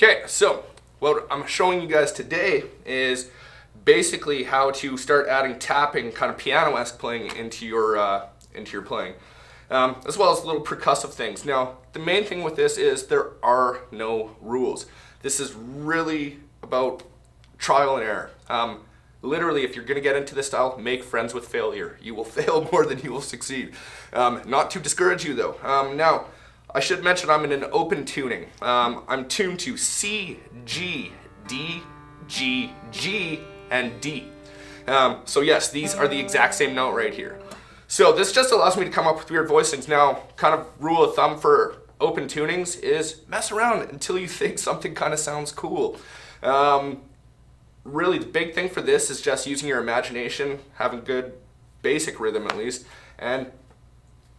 Okay, so what I'm showing you guys today is basically how to start adding tapping, kind of piano-esque playing into your playing, as well as little percussive things. Now, the main thing with this is there are no rules. This is really about trial and error. Literally, if you're going to get into this style, make friends with failure. You will fail more than you will succeed. Not to discourage you though. Now, I should mention I'm in an open tuning. I'm tuned to C, G, D, G, G, and D. So yes, these are the exact same note right here. So this just allows me to come up with weird voicings. Now, kind of rule of thumb for open tunings is mess around until you think something kind of sounds cool. Really, the big thing for this is just using your imagination, having good basic rhythm at least, and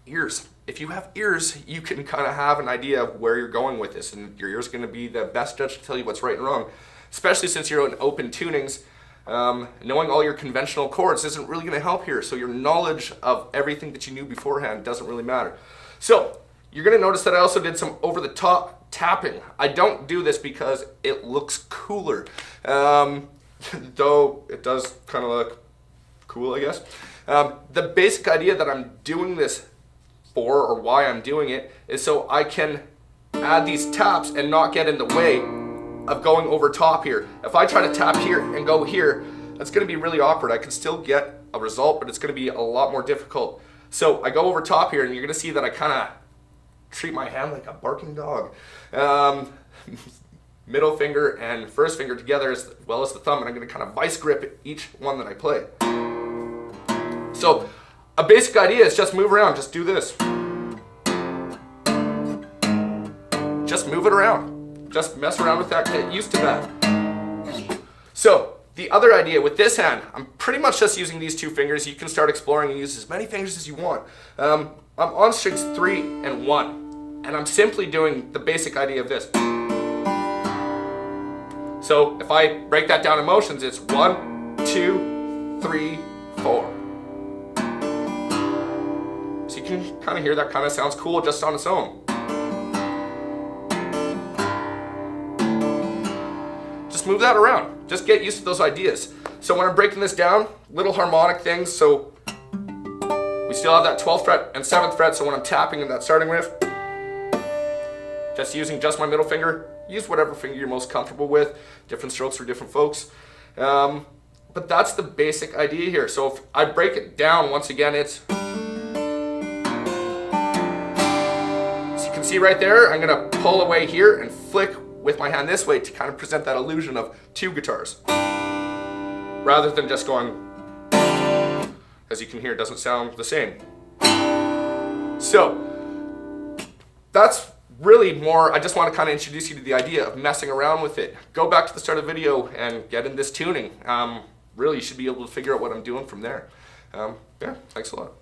ears. If you have ears, you can kind of have an idea of where you're going with this, and your ears are going to be the best judge to tell you what's right and wrong, especially since you're in open tunings. Knowing all your conventional chords isn't really going to help here, so your knowledge of everything that you knew beforehand doesn't really matter. So you're going to notice that I also did some over-the-top tapping. I don't do this because it looks cooler, though it does kind of look cool, I guess. The basic idea that I'm doing this for, or why I'm doing it, is so I can add these taps and not get in the way of going over top here. If I try to tap here and go here, that's going to be really awkward. I can still get a result, but it's going to be a lot more difficult. So I go over top here, and you're going to see that I kind of treat my hand like a barking dog. Middle finger and first finger together as well as the thumb, and I'm going to kind of vice grip each one that I play. So a basic idea is just move around, just do this. Just move it around. Just mess around with that, get used to that. So the other idea with this hand, I'm pretty much just using these two fingers. You can start exploring and use as many fingers as you want. I'm on strings 3 and 1, and I'm simply doing the basic idea of this. So if I break that down in motions, it's 1, 2, 3, 4. So you can kind of hear that kind of sounds cool just on its own. Just move that around. Just get used to those ideas. So when I'm breaking this down, little harmonic things, so we still have that 12th fret and 7th fret, so when I'm tapping in that starting riff, just using just my middle finger, use whatever finger you're most comfortable with. Different strokes for different folks. But that's the basic idea here. So if I break it down, once again, it's... So you can see right there, I'm gonna pull away here and flick with my hand this way to kind of present that illusion of two guitars. Rather than just going, as you can hear, it doesn't sound the same. So that's really more, I just want to kind of introduce you to the idea of messing around with it. Go back to the start of the video and get in this tuning. Really, you should be able to figure out what I'm doing from there. Yeah, thanks a lot.